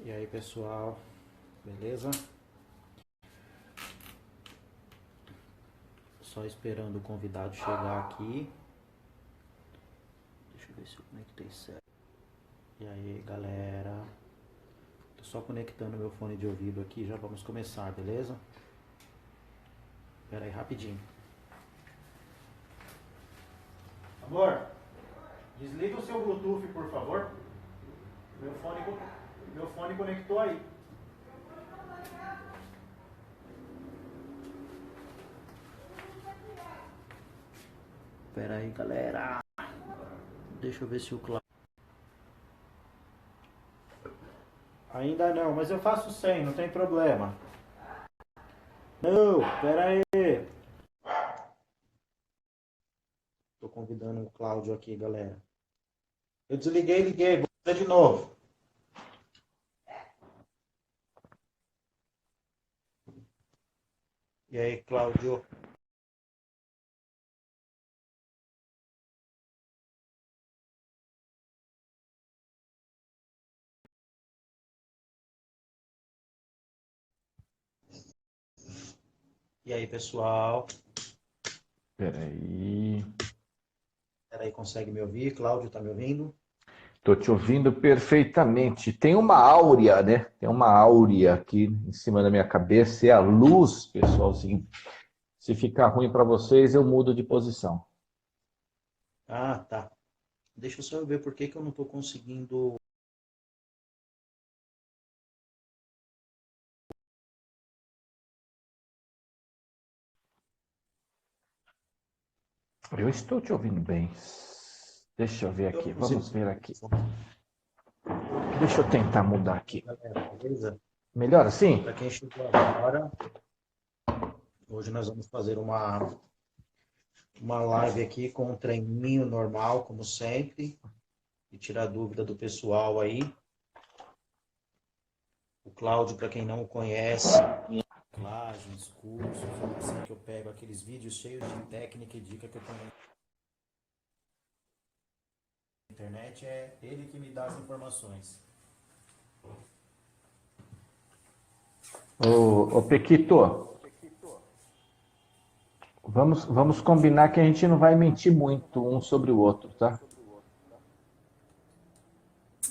E aí, pessoal, beleza? Só esperando o convidado chegar aqui. Deixa eu ver se eu conectei certo. E aí, galera? Tô só conectando meu fone de ouvido aqui, já vamos começar, beleza? Espera aí, rapidinho. Amor, desliga o seu Bluetooth, por favor. Meu fone conectou aí. Espera aí, galera. Deixa eu ver se o Cláudio... Ainda não, mas eu faço sem, não tem problema. Não, espera aí. Tô convidando o Cláudio aqui, galera. Eu desliguei e liguei, vou fazer de novo. E aí, Cláudio? E aí, pessoal? Peraí. Peraí, consegue me ouvir? Cláudio, tá me ouvindo? Estou te ouvindo perfeitamente. Tem uma áurea, né? Tem uma áurea aqui em cima da minha cabeça. É a luz, pessoalzinho. Se ficar ruim para vocês, eu mudo de posição. Ah, tá. Deixa eu só ver por que que eu não tô conseguindo... Eu estou te ouvindo bem. Deixa eu ver Eu aqui. não consigo... Vamos ver aqui. Deixa eu tentar mudar aqui. Galera, beleza? Melhor assim? Para quem chegou agora, hoje nós vamos fazer uma live aqui com um treininho normal, como sempre, e tirar dúvida do pessoal aí. O Cláudio, para quem não o conhece, plagens, cursos, é assim que eu pego aqueles vídeos cheios de técnica e dica que eu tenho na internet, é ele que me dá as informações. Ô Pequito, vamos combinar que a gente não vai mentir muito um sobre o outro, tá?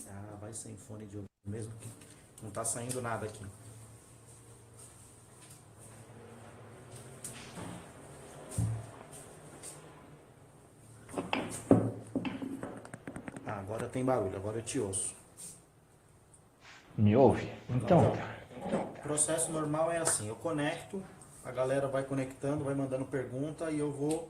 Ah, vai sem fone de ouvido mesmo que não tá saindo nada aqui. Ah, agora tem barulho, agora eu te ouço. Me ouve? Então Cláudio, tá. o processo normal é assim, eu conecto, a galera vai conectando, vai mandando pergunta e eu vou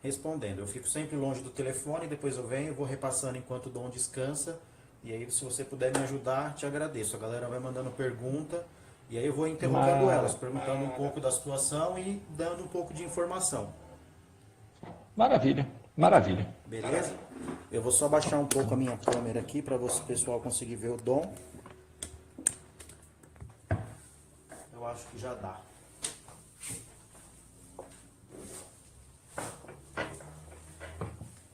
respondendo. Eu fico sempre longe do telefone, depois eu venho, vou repassando enquanto o Dom descansa. E aí, se você puder me ajudar, te agradeço. A galera vai mandando pergunta e aí eu vou interrompendo elas, Mara- perguntando um pouco da situação e dando um pouco de informação. Maravilha, maravilha. Beleza? Eu vou só baixar um pouco a minha câmera aqui para o pessoal conseguir ver o Dom. Eu acho que já dá.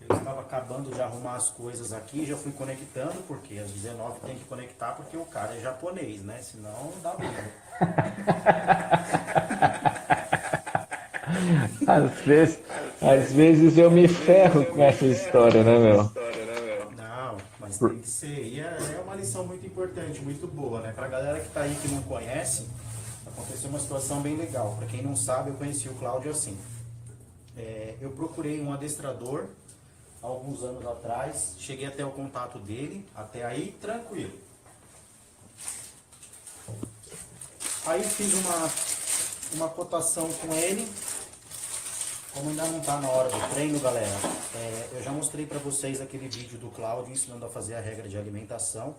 Eu estava acabando de arrumar as coisas aqui, já fui conectando, porque às 19 tem que conectar, porque o cara é japonês, né? Senão dá briga. Às vezes eu me ferro com essa história, né, meu? Não, mas tem que ser. E é uma lição muito importante, muito boa, né? Pra galera que tá aí que não conhece, aconteceu uma situação bem legal. Pra quem não sabe, eu conheci o Cláudio assim. Eu procurei um adestrador há alguns anos atrás, cheguei até o contato dele, até aí tranquilo. Aí fiz uma cotação com ele. Como ainda não está na hora do treino, galera, eu já mostrei para vocês aquele vídeo do Cláudio ensinando a fazer a regra de alimentação,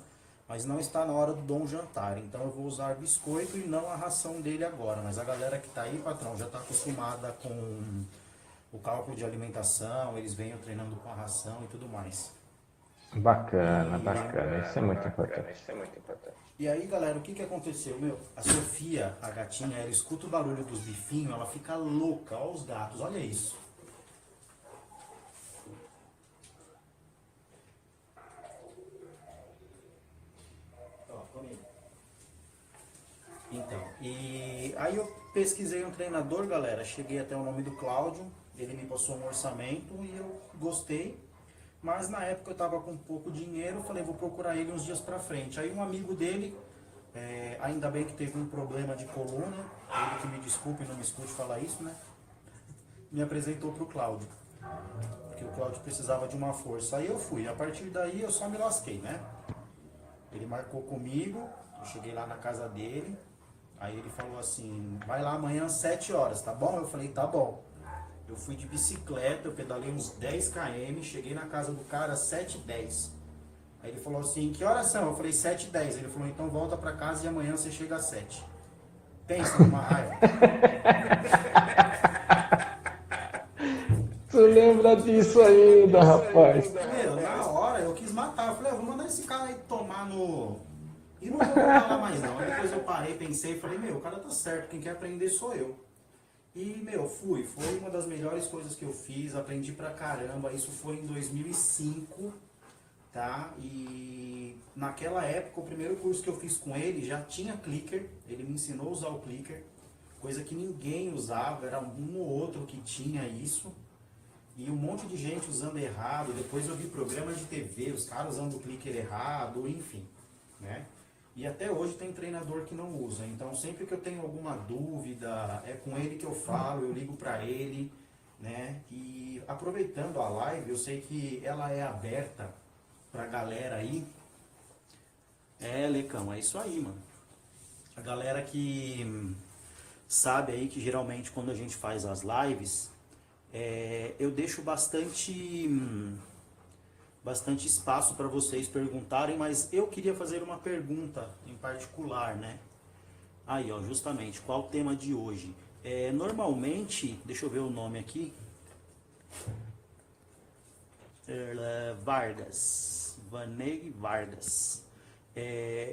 mas não está na hora do Dom jantar, então eu vou usar biscoito e não a ração dele agora, mas a galera que está aí, patrão, já está acostumada com o cálculo de alimentação, eles vêm treinando com a ração e tudo mais. Bacana, bacana. Isso é muito importante. E aí, galera, o que que aconteceu, meu? A Sofia, a gatinha, ela escuta o barulho dos bifinhos, ela fica louca, olha os gatos, olha isso. Ó, comigo. E aí eu pesquisei um treinador, galera, cheguei até o nome do Cláudio, ele me passou um orçamento e eu gostei. Mas na época eu estava com pouco dinheiro, falei, vou procurar ele uns dias pra frente. Aí um amigo dele, ainda bem que teve um problema de coluna, ele que me desculpe, não me escute falar isso, né? Me apresentou pro Cláudio, porque o Cláudio precisava de uma força. Aí eu fui, a partir daí eu só me lasquei, né? Ele marcou comigo, eu cheguei lá na casa dele, aí ele falou assim, vai lá amanhã às 7 horas, tá bom? Eu falei, tá bom. Eu fui de bicicleta, eu pedalei uns 10 km, cheguei na casa do cara às 7h10. Aí ele falou assim, que horas são? Eu falei 7h10. Ele falou, então volta pra casa e amanhã você chega às 7. Pensa numa raiva. Tu lembra disso ainda, rapaz? Meu, na hora eu quis matar. Eu falei, eu vou mandar esse cara aí tomar no... E não vou voltar lá mais não. Aí depois eu parei, pensei e falei, meu, o cara tá certo, quem quer aprender sou eu. E, meu, foi uma das melhores coisas que eu fiz, aprendi pra caramba, isso foi em 2005, tá? E naquela época, o primeiro curso que eu fiz com ele já tinha clicker, ele me ensinou a usar o clicker, coisa que ninguém usava, era um ou outro que tinha isso, e um monte de gente usando errado, depois eu vi programa de TV, os caras usando o clicker errado, enfim, né? E até hoje tem treinador que não usa, então sempre que eu tenho alguma dúvida, é com ele que eu falo, eu ligo para ele, né? E aproveitando a live, eu sei que ela é aberta pra galera aí. Lecão, é isso aí, mano. A galera que sabe aí que geralmente quando a gente faz as lives, eu deixo bastante espaço para vocês perguntarem, mas eu queria fazer uma pergunta em particular, né? Aí, ó, justamente, qual o tema de hoje? Normalmente, deixa eu ver o nome aqui. Vargas, Vanei Vargas.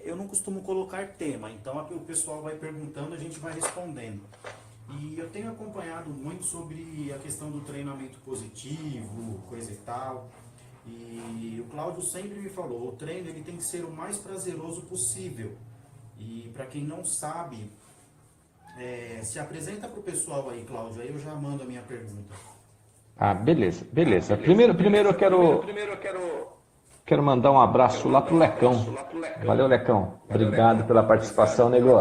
Eu não costumo colocar tema, então o pessoal vai perguntando, a gente vai respondendo. E eu tenho acompanhado muito sobre a questão do treinamento positivo, coisa e tal. E o Cláudio sempre me falou, o treino ele tem que ser o mais prazeroso possível. E para quem não sabe, se apresenta para o pessoal aí, Cláudio, aí eu já mando a minha pergunta. Ah, beleza. Primeiro eu quero mandar um abraço lá pro Lecão. Valeu, Lecão. Obrigado pela participação, nego.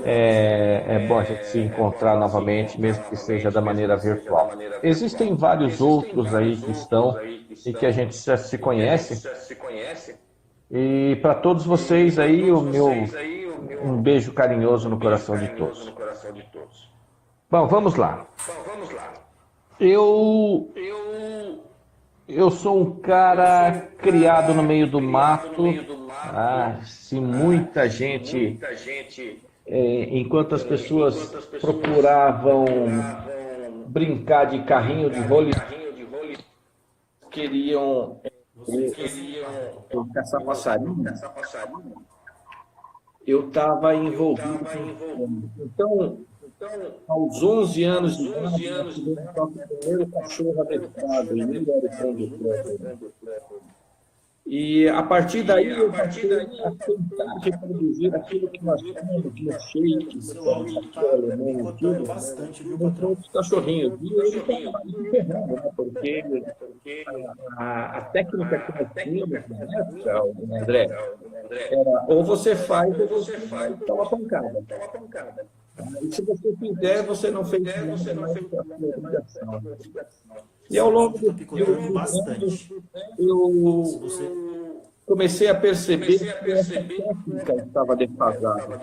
É bom a gente se encontrar novamente, mesmo que seja da maneira virtual. Existem vários outros aí que estão e que a gente já se conhece. E para todos vocês aí, um beijo carinhoso no coração de todos. Bom, vamos lá. Eu sou um cara criado no meio do mato. Se muita gente, enquanto as pessoas procuravam brincar de carrinho de rolimã, queriam caçar passarinho, eu estava envolvido com... Então, aos 11 anos de idade, eu tive o primeiro cachorro adestrado, e ele era o condutor. E a partir daí eu passei a tentar reproduzir aquilo que nós chamamos de shake, Picotando bastante, viu, com patrão? os cachorrinhos. E ele estava ferrado, né? Porque a técnica que nós tínhamos na época, André, era ou você faz ou você toma pancada. E se você fizer, você não fez nada mais que a sua obrigação. E ao longo do tempo, eu comecei a perceber que essa técnica estava defasada.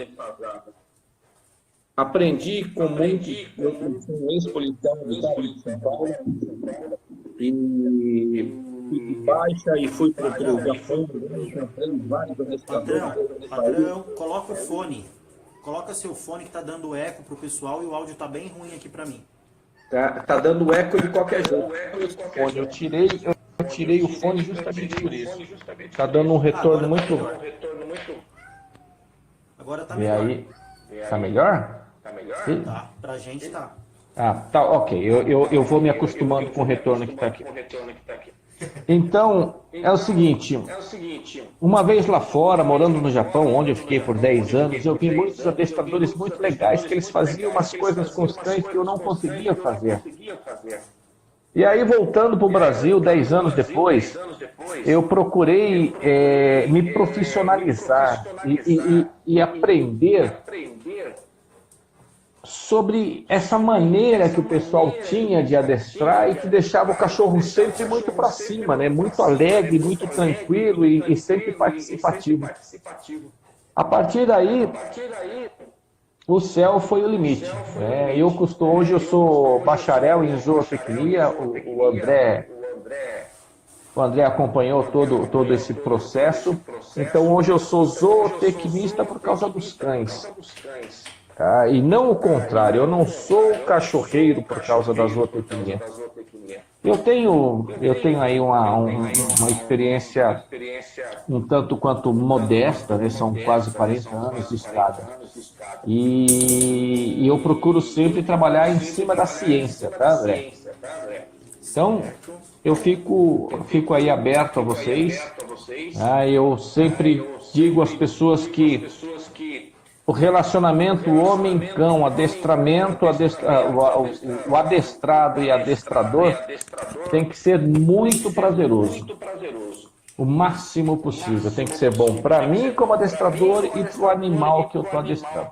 Aprendi com um ex-policial militar de São Paulo e fui de baixa e fui para o Japão, encontrei vários adestradores. Padrão, coloca o fone. Coloca seu fone que tá dando eco pro pessoal e o áudio tá bem ruim aqui para mim. Tá dando eco de qualquer jeito. Eu tirei o fone justamente por isso. Tá dando um retorno muito... Agora tá melhor. E aí, tá melhor? Tá, pra gente tá. Tá, ok. Eu vou me acostumando com o retorno que tá aqui. Então, é o seguinte, uma vez lá fora, morando no Japão, onde eu fiquei por 10 anos, eu vi muitos adestradores muito legais que eles faziam umas coisas com os cães que eu não conseguia fazer. E aí, voltando para o Brasil, 10 anos depois, eu procurei me profissionalizar e aprender sobre essa maneira que o pessoal tinha de adestrar e que deixava o cachorro sempre muito para cima, né? Muito alegre, muito tranquilo e sempre participativo. A partir daí, o céu foi o limite. Hoje eu sou bacharel em zootecnia, o André acompanhou todo esse processo, então hoje eu sou zootecnista por causa dos cães. Tá? E não o contrário, eu não sou cachorreiro por causa da zootecnia. Eu tenho aí uma experiência um tanto quanto modesta, né? São quase 40 anos de estrada. E eu procuro sempre trabalhar em cima da ciência, tá, André? Então, eu fico aí aberto a vocês. Eu sempre digo às pessoas que o relacionamento homem-cão, adestramento, o adestrado e adestrador tem que ser muito prazeroso. O máximo possível. Tem que ser bom para mim como adestrador e para o animal que eu estou adestrando.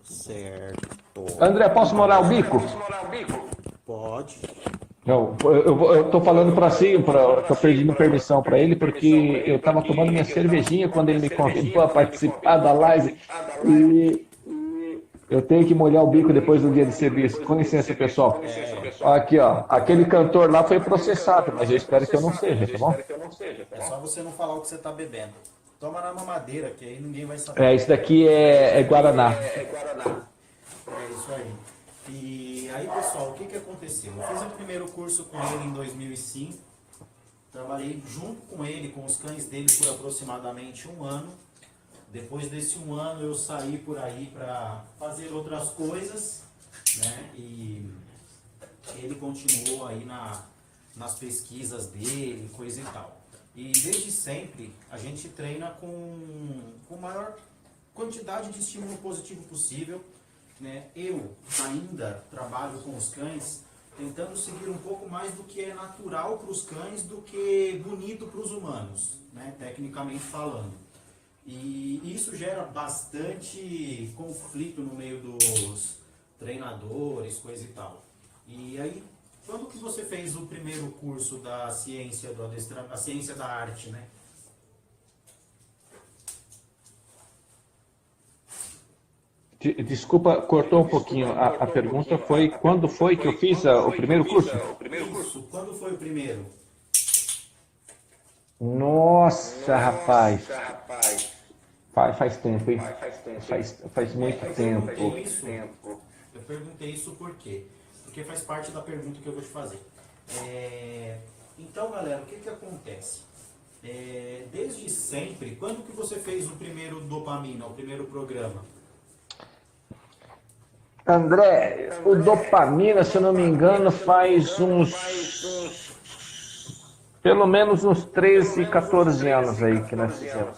Certo. André, posso molhar o bico? Pode. Eu estou falando para si, estou pedindo permissão para ele, porque eu estava tomando minha cervejinha quando ele me convidou a participar da live e eu tenho que molhar o bico depois do dia de serviço. Com licença, pessoal. Aqui, ó, aquele cantor lá foi processado, mas eu espero que eu não seja, tá bom? É só você não falar o que você está bebendo. Toma na mamadeira, que aí ninguém vai saber. Isso daqui é Guaraná. É isso aí. E aí, pessoal, o que aconteceu? Eu fiz o primeiro curso com ele em 2005. Trabalhei junto com ele, com os cães dele, por aproximadamente um ano. Depois desse um ano, eu saí por aí para fazer outras coisas, né? E ele continuou aí nas pesquisas dele, coisa e tal. E desde sempre, a gente treina com a maior quantidade de estímulo positivo possível. Né? Eu ainda trabalho com os cães tentando seguir um pouco mais do que é natural para os cães do que bonito para os humanos, né? Tecnicamente falando. E isso gera bastante conflito no meio dos treinadores, coisa e tal. E aí, quando que você fez o primeiro curso da ciência do adestramento, a ciência da arte, né? Desculpa, cortou um pouquinho. A pergunta foi, quando foi que eu fiz o primeiro curso? Isso, quando foi o primeiro? Nossa, rapaz. Faz tempo, hein? Faz muito tempo. Eu perguntei isso por quê? Porque faz parte da pergunta que eu vou te fazer. Então, galera, o que acontece? Desde sempre, quando que você fez o primeiro dopamina, o primeiro programa? André, o dopamina, se eu não me engano, faz pelo menos uns 13, 14 anos aí que nós fizemos.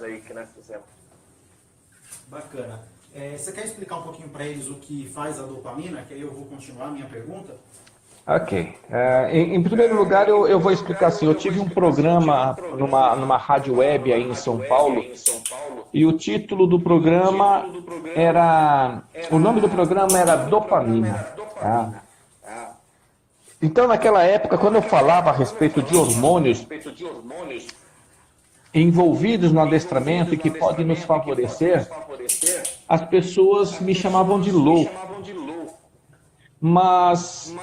Bacana. Você quer explicar um pouquinho para eles o que faz a dopamina? Que aí eu vou continuar a minha pergunta. Ok. Em primeiro lugar, eu vou explicar assim. Eu tive um programa numa rádio web aí em São Paulo e o título do programa era... O nome do programa era Dopamina. Tá? Então, naquela época, quando eu falava a respeito de hormônios envolvidos no adestramento e que podem nos favorecer, as pessoas me chamavam de louco. Mas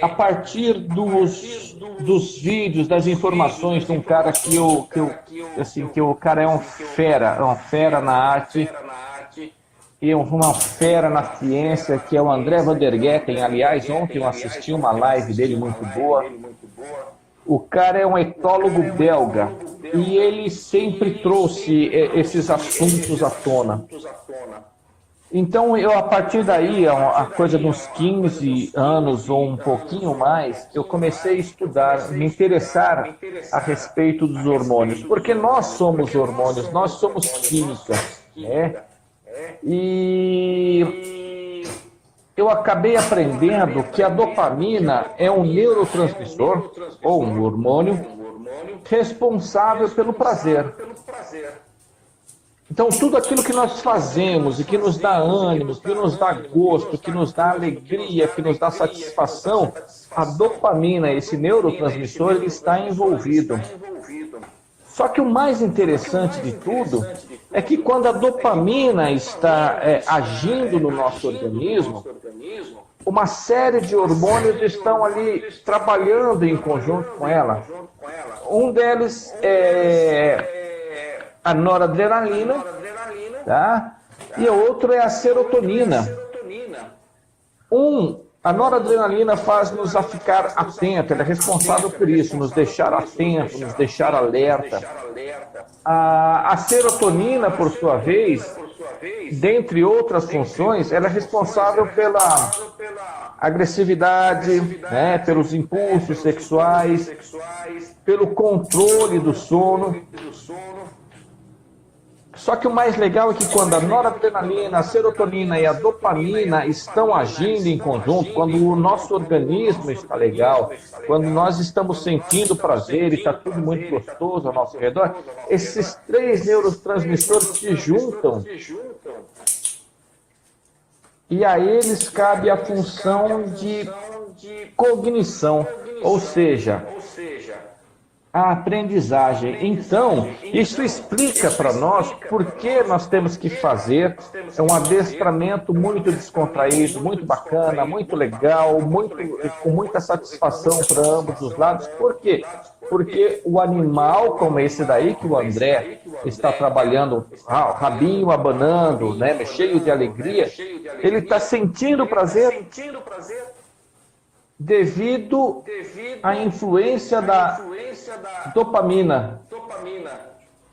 a partir dos vídeos, das informações de um cara que o cara é uma fera na arte, e uma fera na ciência, que é o André Vandergetten. Aliás, ontem eu assisti uma live dele muito boa. O cara é um etólogo belga e ele sempre trouxe esses assuntos à tona. Então, eu, a partir daí, a coisa de uns 15 anos ou um pouquinho mais, eu comecei a estudar, me interessar a respeito dos hormônios, porque nós somos hormônios, nós somos química, né? E eu acabei aprendendo que a dopamina é um neurotransmissor, ou um hormônio, responsável pelo prazer. Então, tudo aquilo que nós fazemos e que nos dá ânimo, que nos dá gosto, que nos dá alegria, que nos dá satisfação, a dopamina, esse neurotransmissor, ele está envolvido. Só que o mais interessante de tudo é que quando a dopamina está agindo no nosso organismo, uma série de hormônios estão ali trabalhando em conjunto com ela. Um deles é a noradrenalina, tá? E o outro é a serotonina. A noradrenalina faz-nos a ficar atento, ela é responsável por isso, nos deixar atento, nos deixar alerta. A serotonina, por sua vez, dentre outras funções, ela é responsável pela agressividade, né, pelos impulsos sexuais, pelo controle do sono. Só que o mais legal é que quando a noradrenalina, a serotonina e a dopamina estão agindo em conjunto, quando o nosso organismo está legal, quando nós estamos sentindo prazer e está tudo muito gostoso ao nosso redor, esses três neurotransmissores se juntam e a eles cabe a função de cognição, ou seja, a aprendizagem. Então, isso explica para nós por que nós temos que fazer um adestramento muito descontraído, muito bacana, muito legal, com muita satisfação para ambos os lados. Por quê? Porque o animal, como esse daí que o André está trabalhando, rabinho abanando, né, cheio de alegria, ele está sentindo prazer devido à influência da dopamina.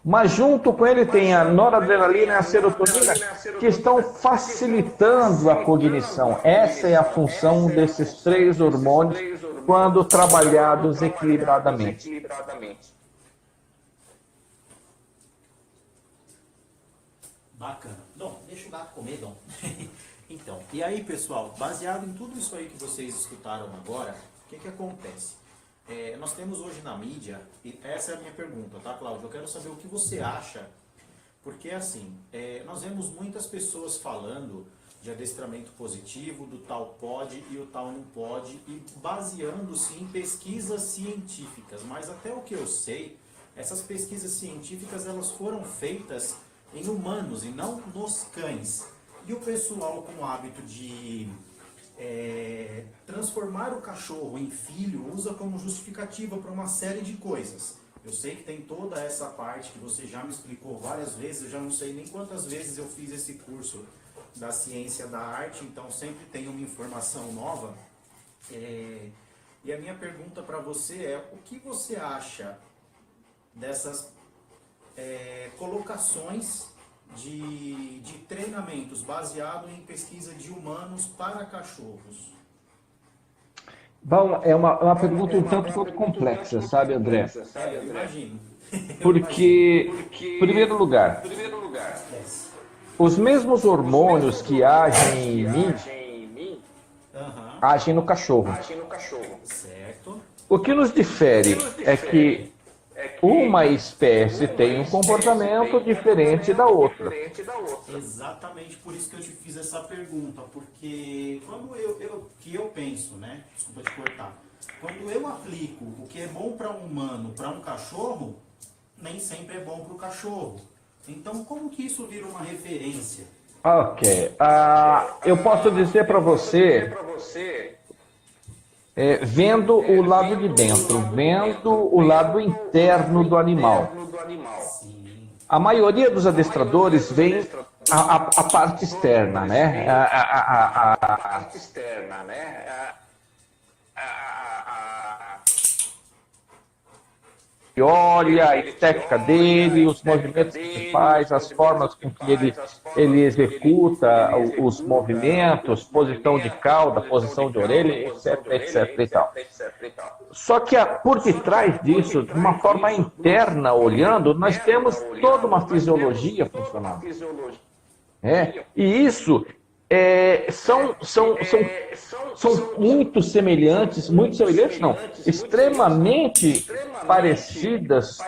Mas junto com ele tem a noradrenalina e a serotonina que estão facilitando a cognição. Essa é a função desses três hormônios quando trabalhados equilibradamente. Bacana. Dom, deixa o gato comer, Dom. Então, e aí, pessoal, baseado em tudo isso aí que vocês escutaram agora, o que acontece? Nós temos hoje na mídia, e essa é a minha pergunta, tá, Cláudio? Eu quero saber o que você acha, porque assim, nós vemos muitas pessoas falando de adestramento positivo, do tal pode e o tal não pode, e baseando-se em pesquisas científicas, mas até o que eu sei, essas pesquisas científicas elas foram feitas em humanos e não nos cães. E o pessoal com o hábito de transformar o cachorro em filho usa como justificativa para uma série de coisas. Eu sei que tem toda essa parte que você já me explicou várias vezes, eu já não sei nem quantas vezes eu fiz esse curso da ciência da arte, então sempre tem uma informação nova. E a minha pergunta para você é, o que você acha dessas colocações de treinamentos baseado em pesquisa de humanos para cachorros? Bom, é uma pergunta um tanto quanto complexa, sabe, André? Eu imagino. Porque, em primeiro lugar, os mesmos hormônios que agem em mim, agem no cachorro. Certo. O que nos difere é que uma espécie tem um comportamento diferente da outra. Exatamente por isso que eu te fiz essa pergunta, porque quando eu penso, né? Desculpa te cortar. Quando eu aplico o que é bom para um humano, para um cachorro, nem sempre é bom para o cachorro. Então, como que isso vira uma referência? Ok. Eu posso dizer para você, vendo o lado de dentro, vendo o lado interno do animal. A maioria dos adestradores vem a parte externa, né? olha a estética dele, os movimentos que ele faz, as formas com que ele executa os movimentos, posição de cauda, posição de orelha, etc, etc e tal. Só que por detrás disso, de uma forma interna, olhando, nós temos toda uma fisiologia funcionando. E isso são muito semelhantes não, extremamente parecidas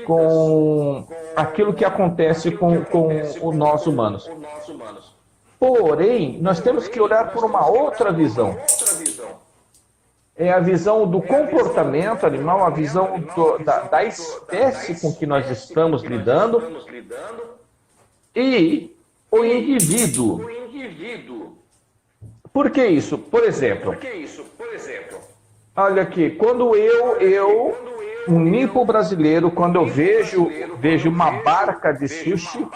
com aquilo que acontece com nós humanos. Porém, nós temos que olhar por uma outra visão. É a visão do comportamento animal, a visão da espécie com que nós estamos lidando e o indivíduo. Por que isso? Por exemplo, olha aqui, quando um nipo brasileiro, quando eu vejo uma barca de sushi,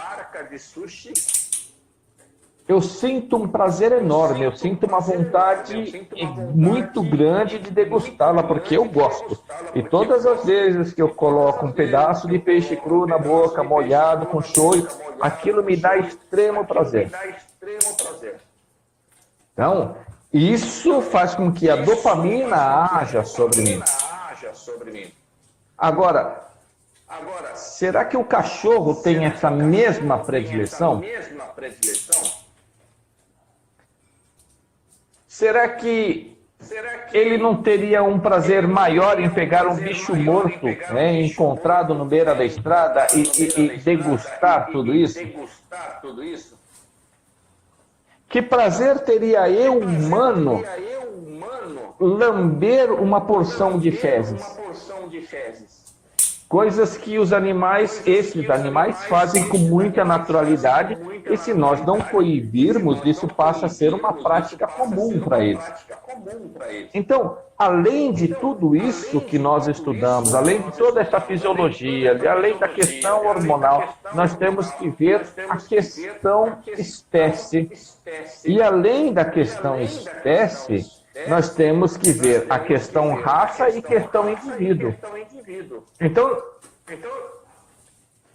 eu sinto um prazer enorme, eu sinto uma vontade muito grande de degustá-la, porque eu gosto. E todas as vezes que eu coloco um pedaço de peixe cru na boca, molhado, com shoyu, aquilo me dá extremo prazer. Então, isso faz com que a dopamina haja sobre mim. Agora, será que o cachorro tem essa mesma predileção? Será que ele não teria um prazer maior em pegar um bicho morto, encontrado no beira da estrada e degustar tudo isso? Que prazer teria eu, humano, lamber uma porção de fezes? Coisas que esses animais fazem com muita naturalidade, e se nós não coibirmos, isso passa a ser uma prática comum para eles. Então, além de tudo isso que nós estudamos, além de toda essa fisiologia, além da questão hormonal, nós temos que ver a questão espécie. E além da questão espécie, nós temos que ver a questão raça e questão indivíduo. Então,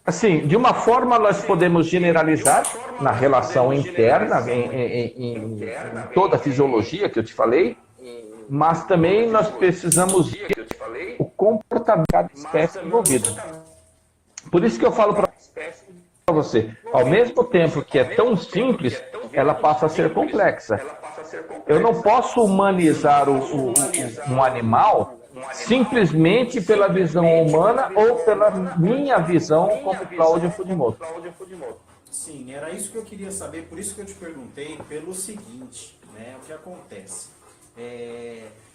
assim, de uma forma nós podemos generalizar na relação interna, em toda a fisiologia que eu te falei, mas também nós precisamos ver o comportamento da espécie envolvida. Por isso que eu falo para você, ao mesmo tempo que é tão simples, ela passa a ser complexa. Eu não posso humanizar um animal simplesmente pela visão humana ou pela minha visão como Cláudio Fujimoto. Sim, era isso que eu queria saber, por isso que eu te perguntei, pelo seguinte, né, o que acontece.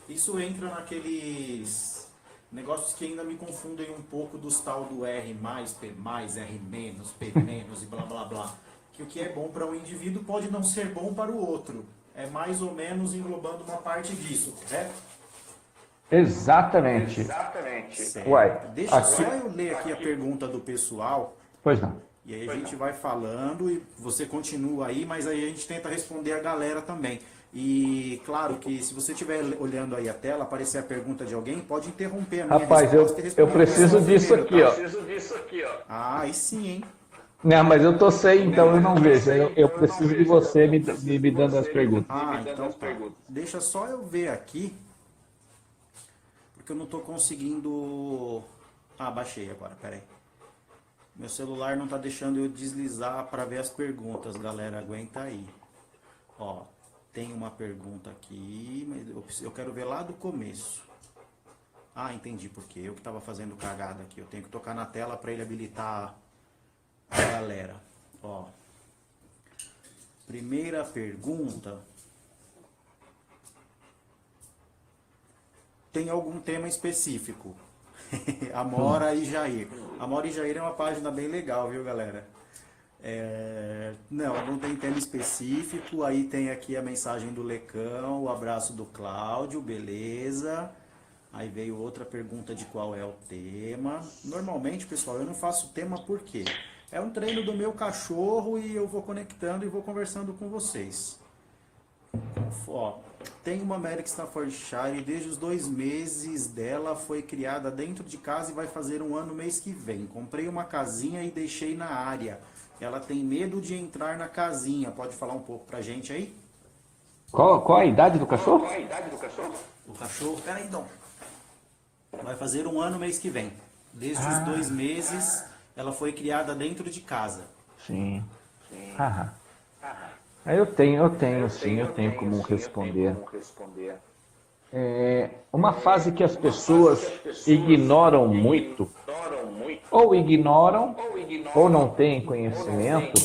Isso entra naqueles negócios que ainda me confundem um pouco dos tal do R+, P+, R-, P- e blá blá blá. Que o que é bom para um indivíduo pode não ser bom para o outro. É mais ou menos englobando uma parte disso, correto? Exatamente. Uai, deixa só eu ler aqui a pergunta do pessoal. Pois não. E aí a gente vai falando e você continua aí, mas aí a gente tenta responder a galera também. E claro que se você estiver olhando aí a tela, aparecer a pergunta de alguém, pode interromper a minha resposta. Eu preciso disso aqui, ó. Ah, aí sim, hein? Não, mas eu tô sem, então eu não vejo. Eu preciso de você me dando as perguntas. Ah, então tá. Deixa só eu ver aqui. Porque eu não tô conseguindo... Ah, baixei agora, peraí. Meu celular não tá deixando eu deslizar para ver as perguntas, galera. Aguenta aí. Ó, tem uma pergunta aqui, mas eu quero ver lá do começo. Ah, entendi porque eu que tava fazendo cagada aqui. Eu tenho que tocar na tela para ele habilitar a galera. Ó, primeira pergunta. Tem algum tema específico? Amora e Jair. Amora e Jair é uma página bem legal, viu, galera? Não tem tema específico. Aí tem aqui a mensagem do Lecão, o abraço do Cláudio, beleza. Aí veio outra pergunta de qual é o tema. Normalmente, pessoal, eu não faço tema por quê? É um treino do meu cachorro e eu vou conectando e vou conversando com vocês. Ó, Tem uma American Staffordshire, desde os 2 meses dela foi criada dentro de casa e vai fazer 1 ano mês que vem. Comprei uma casinha e deixei na área. Ela tem medo de entrar na casinha. Pode falar um pouco pra gente aí? Qual a idade do cachorro? O cachorro, peraí, Dom. Vai fazer 1 ano mês que vem. Desde os 2 meses ela foi criada dentro de casa. Sim. Ah, eu tenho como responder. Uma fase que as pessoas ignoram muito, ou ignoram, ou não têm conhecimento,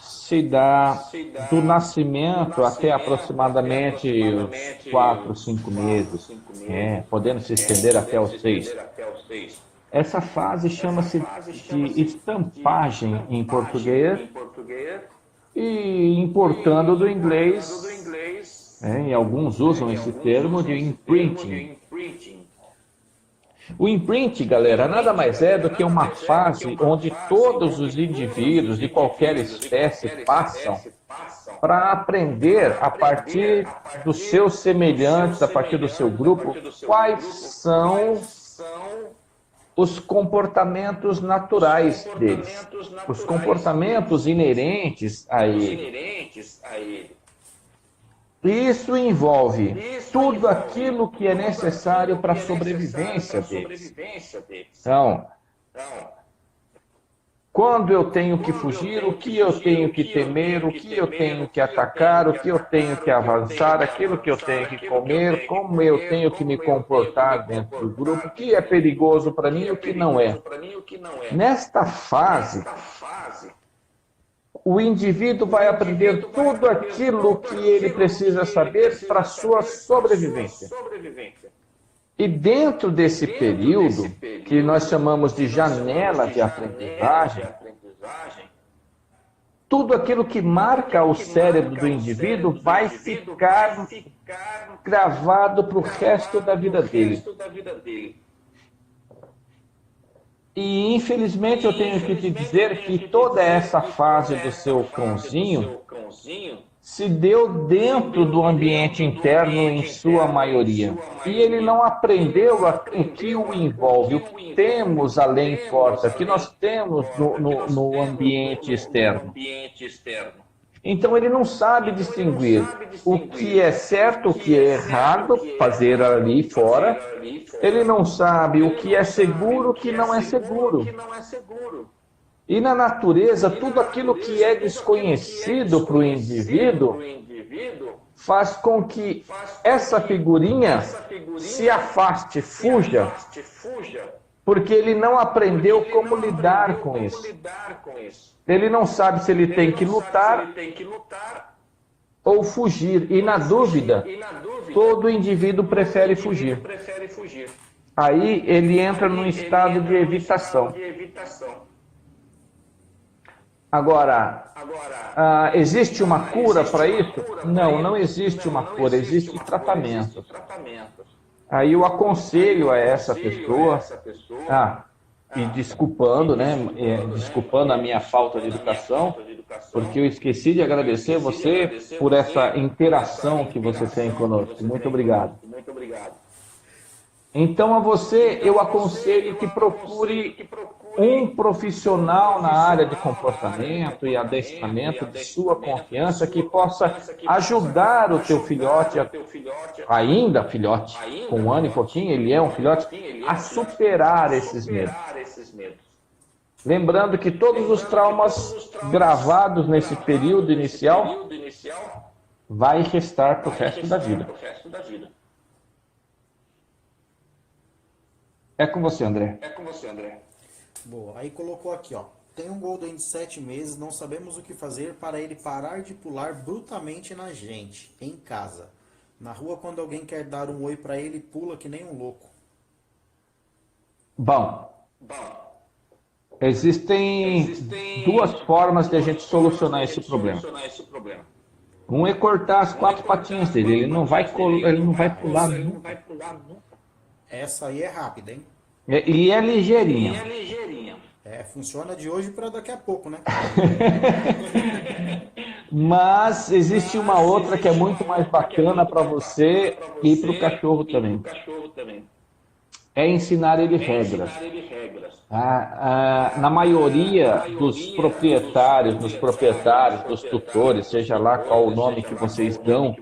se dá do nascimento até aproximadamente os 4, 5 meses, podendo se estender até os 6. Essa fase chama-se de estampagem em português e importando do inglês, e alguns usam esse termo de imprinting. O imprint, galera, nada mais é do que uma fase onde todos os indivíduos de qualquer espécie passam para aprender a partir dos seus semelhantes, a partir do seu grupo, quais são os comportamentos naturais deles, os comportamentos inerentes a ele. Isso envolve tudo aquilo que é necessário para a sobrevivência deles. Então, quando eu tenho que fugir, o que eu tenho que temer, o que eu tenho que atacar, o que eu tenho que avançar, aquilo que eu tenho que comer, como eu tenho que me comportar dentro do grupo, o que é perigoso para mim e o que não é. Nesta fase, o indivíduo vai aprender tudo aquilo que ele precisa saber para a sua sobrevivência. E dentro desse período, que nós chamamos de janela de aprendizagem, tudo aquilo que marca o cérebro do indivíduo vai ficar gravado para o resto da vida dele. E, infelizmente, eu tenho que te dizer que toda essa fase do seu cãozinho se deu dentro do ambiente interno em sua maioria. E ele não aprendeu o que o envolve, o que temos além porta, o que nós temos no ambiente externo. Então ele não sabe distinguir o que é certo, o que é errado fazer ali fora. Ele não sabe o que é seguro, o que não é seguro. E na natureza, tudo aquilo que é desconhecido para o indivíduo faz com que essa figurinha se afaste, fuja, porque ele não aprendeu como lidar com isso. Ele não sabe se ele tem que lutar ou fugir. E na dúvida, todo indivíduo prefere fugir. Aí ele entra num estado de evitação. Agora, existe uma cura para isso? Não, não existe uma cura, existe tratamento. Aí eu aconselho a essa pessoa, e desculpando, desculpando a minha falta de educação, porque eu esqueci de agradecer você por essa interação que você tem conosco. Muito obrigado. Então, a você, eu aconselho que procure um profissional na área de comportamento e adestramento de sua confiança que possa ajudar o teu filhote, ainda filhote, com 1 ano e pouquinho, ele é um filhote, a superar esses medos. Lembrando que todos os traumas gravados nesse período inicial vai restar para o resto da vida. É com você, André. Boa, aí colocou aqui, ó. Tem um Golden de 7 meses, não sabemos o que fazer para ele parar de pular brutalmente na gente, em casa. Na rua, quando alguém quer dar um oi para ele, pula que nem um louco. Bom, existem duas formas de a gente solucionar esse problema. Um é cortar as 4 patinhas dele, ele não vai pular nunca. Essa aí é rápida, hein? E é ligeirinha. Funciona de hoje para daqui a pouco, né? Mas existe uma outra que é muito mais bacana para você e para o cachorro também. É ensinar ele regras. Na maioria dos proprietários, dos tutores, seja lá qual o nome que vocês dão,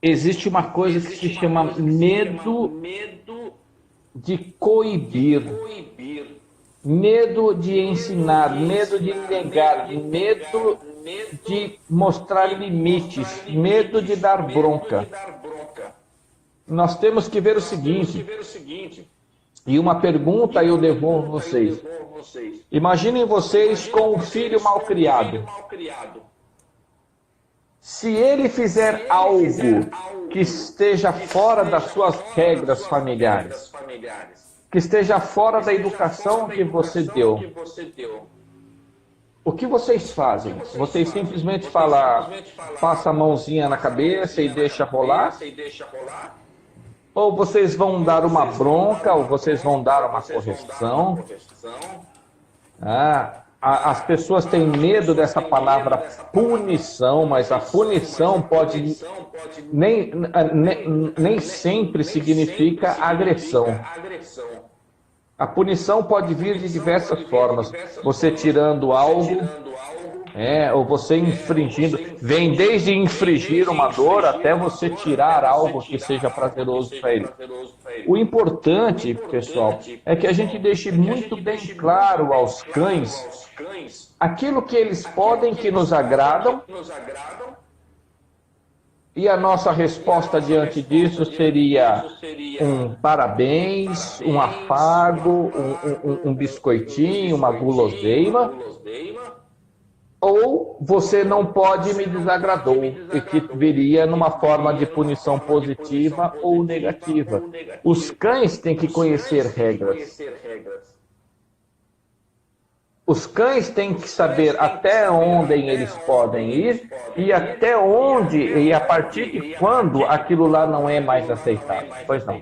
existe uma coisa que se chama medo de coibir, medo de ensinar, medo de negar, medo de mostrar limites, medo de dar bronca. Nós temos que ver o seguinte, e uma pergunta eu devolvo vocês. Imaginem vocês com um filho mal criado. Se ele fizer algo que esteja fora das suas regras familiares, que esteja fora da educação que você deu, o que vocês fazem? Vocês simplesmente falam, passa a mãozinha na cabeça e deixa rolar? Ou vocês vão dar uma bronca, ou vocês vão dar uma correção? As pessoas têm medo dessa palavra punição, mas a punição pode nem sempre significa agressão. A punição pode vir de diversas formas. Você tirando algo, ou você infringindo. Vem desde infringir uma dor até você tirar algo que seja prazeroso para ele. O importante, pessoal, é que a gente deixe muito bem claro aos cães aquilo que eles podem, que nos agradam, e a nossa resposta diante disso seria um parabéns, um afago, um biscoitinho, uma guloseima, ou você não pode me desagradou, e que viria numa forma de punição positiva ou negativa. Os cães têm que conhecer regras. Os cães têm que saber até onde eles podem ir e até onde e a partir de quando aquilo lá não é mais aceitável. Pois não.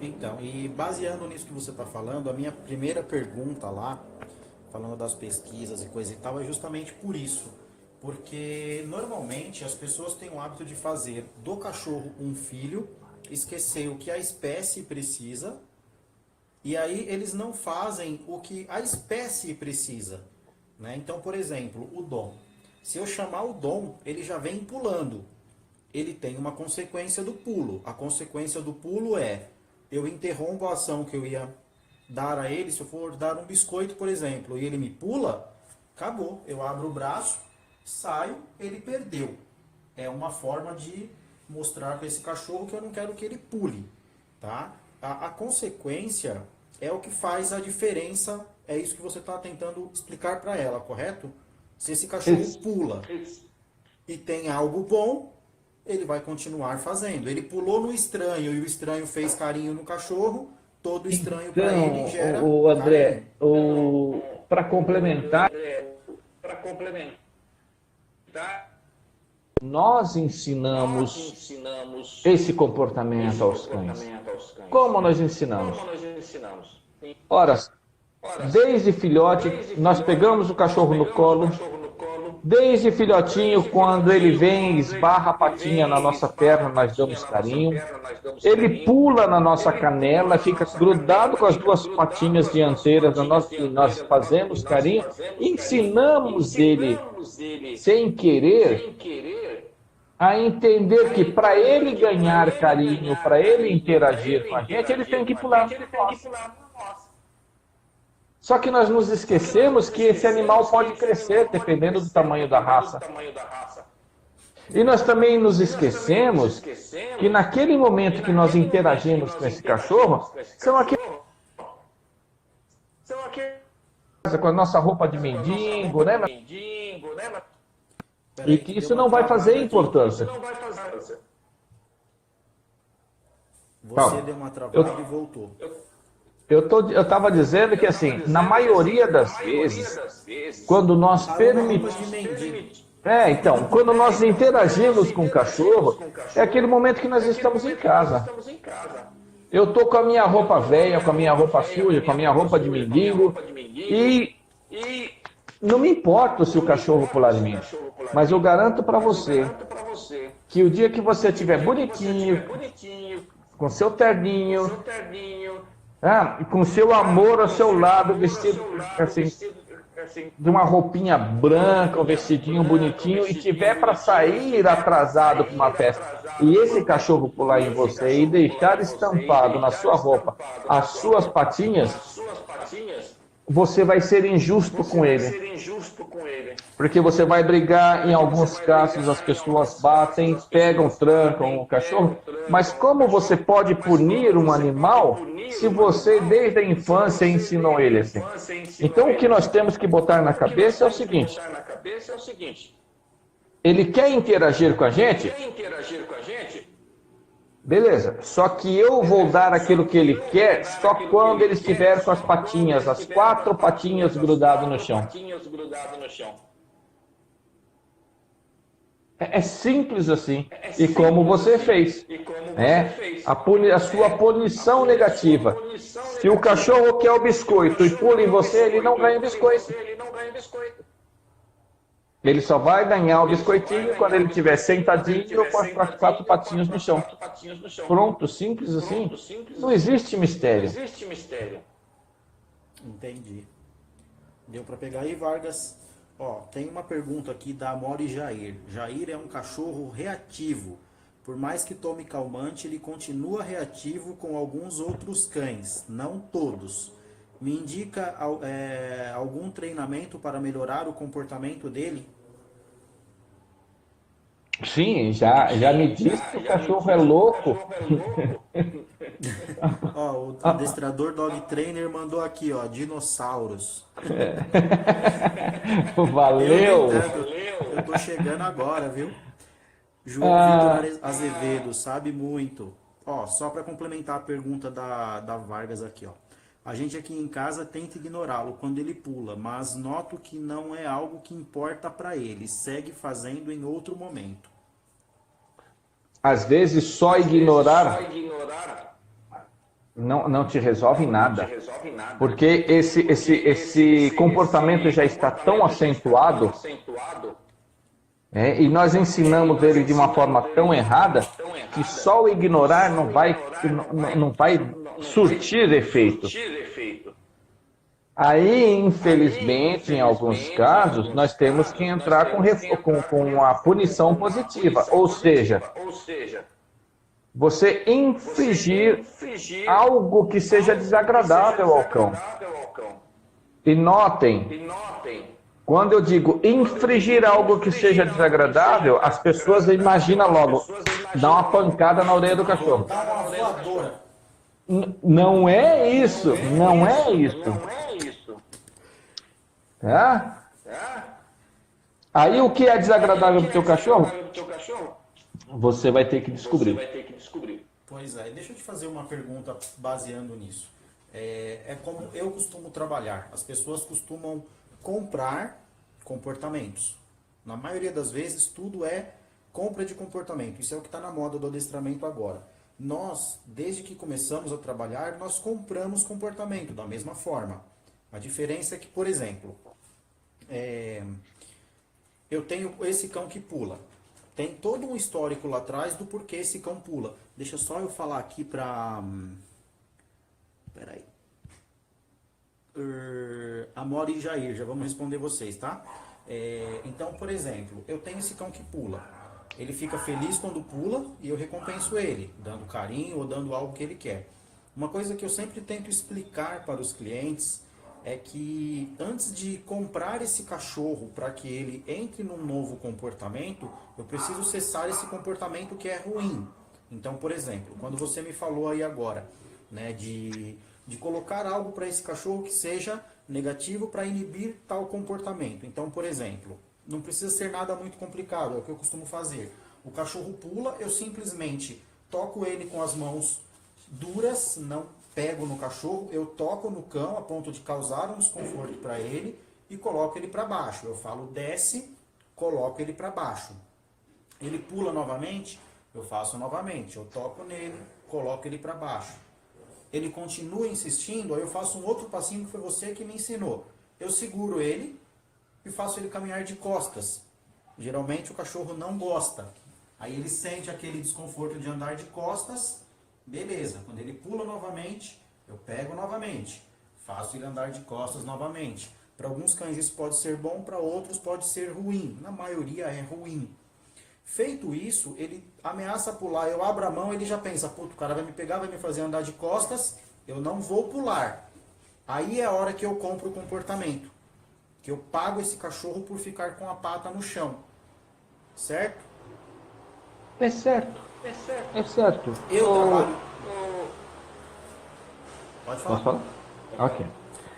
Então, e baseando nisso que você está falando, a minha primeira pergunta lá, falando das pesquisas e coisa e tal, é justamente por isso. Porque normalmente as pessoas têm o hábito de fazer do cachorro um filho, esquecer o que a espécie precisa, e aí eles não fazem o que a espécie precisa, né? Então, por exemplo, o Dom. Se eu chamar o Dom, ele já vem pulando. Ele tem uma consequência do pulo. A consequência do pulo é, eu interrompo a ação que eu ia dar a ele. Se eu for dar um biscoito, por exemplo, e ele me pula, acabou. Eu abro o braço, saio, ele perdeu. É uma forma de mostrar para esse cachorro que eu não quero que ele pule, tá? A consequência é o que faz a diferença, é isso que você está tentando explicar para ela, correto? Se esse cachorro pula e tem algo bom, ele vai continuar fazendo. Ele pulou no estranho e o estranho fez carinho no cachorro, todo estranho para ele gera o André, carinho. para complementar, nós ensinamos esse comportamento aos cães. Como nós ensinamos? Ora, desde filhote, nós pegamos o cachorro no colo, desde filhotinho, quando ele vem e esbarra a patinha na nossa perna, nós damos carinho. Ele pula na nossa canela, fica grudado com as duas patinhas dianteiras, nós fazemos carinho, ensinamos ele, sem querer, a entender que para ele ganhar carinho, para ele interagir com a gente, ele tem que pular. Só que nós nos esquecemos que esse animal pode crescer dependendo do tamanho da raça. E nós também nos esquecemos que naquele momento que nós interagimos com esse cachorro, são aqueles com a nossa roupa de mendigo, né? E que isso não vai fazer importância. Você deu uma travada e voltou. Eu estava dizendo que, assim, na maioria das vezes, quando nós permitimos... quando nós interagimos com o cachorro, é aquele momento que nós estamos em casa. Eu estou com a minha roupa velha, com a minha roupa suja, com a minha roupa de mendigo, e E não me importa se o cachorro pular em mim, mas eu garanto para você que o dia que você estiver bonitinho, com seu terninho, com seu amor ao seu lado, vestido assim, de uma roupinha branca, um vestidinho bonitinho, e tiver para sair atrasado para uma festa, e esse cachorro pular em você e deixar estampado na sua roupa as suas patinhas, você vai ser injusto com ele. Porque você vai brigar, em alguns casos as pessoas batem, pegam, trancam o cachorro, mas como você pode punir um animal se você desde a infância ensinou ele assim? Então o que nós temos que botar na cabeça é o seguinte: ele quer interagir com a gente? Beleza, só que eu vou dar aquilo que ele quer só quando ele estiver com as patinhas, as 4 patinhas grudadas no chão. É simples assim. E como você fez. A sua punição negativa. Se o cachorro quer o biscoito e pula em você, ele não ganha biscoito. Ele só vai ganhar o biscoitinho quando ele estiver sentadinho com as 4 patinhas no chão. Pronto, simples assim. Não existe mistério. Entendi. Deu para pegar aí, Vargas? Ó, tem uma pergunta aqui da Amori Jair. Jair é um cachorro reativo. Por mais que tome calmante, ele continua reativo com alguns outros cães, não todos. Me indica algum treinamento para melhorar o comportamento dele? Sim, já me disse que o cachorro é louco. Ó, o adestrador Dog Trainer mandou aqui, ó, dinossauros. Valeu! Eu tô chegando agora, viu? João Vitor Azevedo, sabe muito. Ó, só para complementar a pergunta da Vargas aqui, ó. A gente aqui em casa tenta ignorá-lo quando ele pula, mas noto que não é algo que importa para ele. Segue fazendo em outro momento. Às vezes só ignorar não te resolve nada. Porque esse comportamento já está tão acentuado, e nós ensinamos ele de uma forma tão errada que só o ignorar não vai surtir efeito. Aí, infelizmente, em alguns casos, nós temos que entrar com a punição positiva, ou seja, você infligir algo que seja desagradável ao cão. E notem, quando eu digo infligir algo que seja desagradável, as pessoas imaginam logo, dar uma pancada na orelha do cachorro. Não é isso, não é isso. Aí o que é desagradável para o teu cachorro? Você vai ter que descobrir. Pois é, deixa eu te fazer uma pergunta baseando nisso. É como eu costumo trabalhar. As pessoas costumam comprar comportamentos. Na maioria das vezes, tudo é compra de comportamento. Isso é o que está na moda do adestramento agora. Nós, desde que começamos a trabalhar, nós compramos comportamento da mesma forma. A diferença é que, por exemplo, eu tenho esse cão que pula. Tem todo um histórico lá atrás do porquê esse cão pula. Deixa só eu falar aqui para... Peraí. Amor e Jair, já vamos responder vocês, tá? Então, por exemplo, eu tenho esse cão que pula. Ele fica feliz quando pula e eu recompenso ele, dando carinho ou dando algo que ele quer. Uma coisa que eu sempre tento explicar para os clientes é que antes de comprar esse cachorro para que ele entre num novo comportamento, eu preciso cessar esse comportamento que é ruim. Então, por exemplo, quando você me falou aí agora, né, de colocar algo para esse cachorro que seja negativo para inibir tal comportamento. Então, por exemplo, não precisa ser nada muito complicado, é o que eu costumo fazer. O cachorro pula, eu simplesmente toco ele com as mãos duras, não pego no cachorro, eu toco no cão a ponto de causar um desconforto para ele e coloco ele para baixo. Eu falo desce, coloco ele para baixo. Ele pula novamente, eu faço novamente. Eu toco nele, coloco ele para baixo. Ele continua insistindo, aí eu faço um outro passinho que foi você que me ensinou. eu seguro ele e faço ele caminhar de costas. Geralmente o cachorro não gosta. Aí ele sente aquele desconforto de andar de costas, beleza. Quando ele pula novamente, eu pego novamente, faço ele andar de costas novamente. Para alguns cães isso pode ser bom, para outros pode ser ruim. Na maioria é ruim. Feito isso, ele ameaça pular, eu abro a mão, ele já pensa, puto, o cara vai me pegar, vai me fazer andar de costas, eu não vou pular. Aí é a hora que eu compro o comportamento. Que eu pago esse cachorro por ficar com a pata no chão. Certo? É certo. É certo. Eu trabalho... Pode falar. Posso falar? Ok.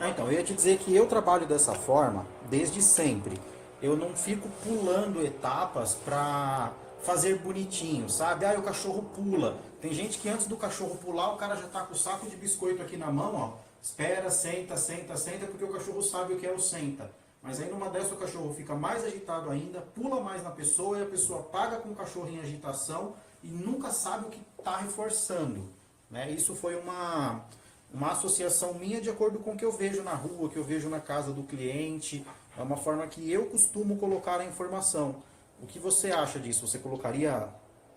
Então, eu ia te dizer que eu trabalho dessa forma desde sempre. Eu não fico pulando etapas pra fazer bonitinho, sabe? Ah, o cachorro pula. Tem gente que antes do cachorro pular, o cara já tá com o saco de biscoito aqui na mão, ó. Espera, senta, senta, senta, porque o cachorro sabe o que é o senta. Mas aí numa dessa o cachorro fica mais agitado ainda, pula mais na pessoa e a pessoa paga com o cachorro em agitação e nunca sabe o que está reforçando. Né? Isso foi uma associação minha de acordo com o que eu vejo na rua, que eu vejo na casa do cliente. É uma forma que eu costumo colocar a informação. O que você acha disso? Você colocaria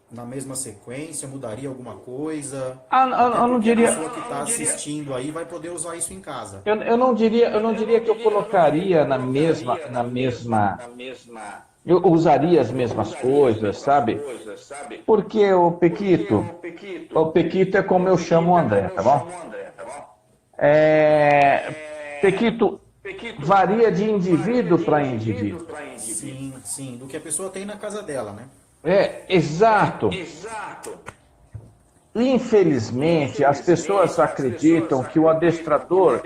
na mesma sequência? Mudaria alguma coisa? Eu não diria. A pessoa que está assistindo aí vai poder usar isso em casa. Eu não diria que eu colocaria na mesma. Eu usaria as mesmas coisas, sabe? Porque o Pequito é como eu chamo o André, tá bom? Pequito varia de indivíduo para indivíduo. Sim, sim, do que a pessoa tem na casa dela, né? Exato. Infelizmente, as pessoas acreditam que o adestrador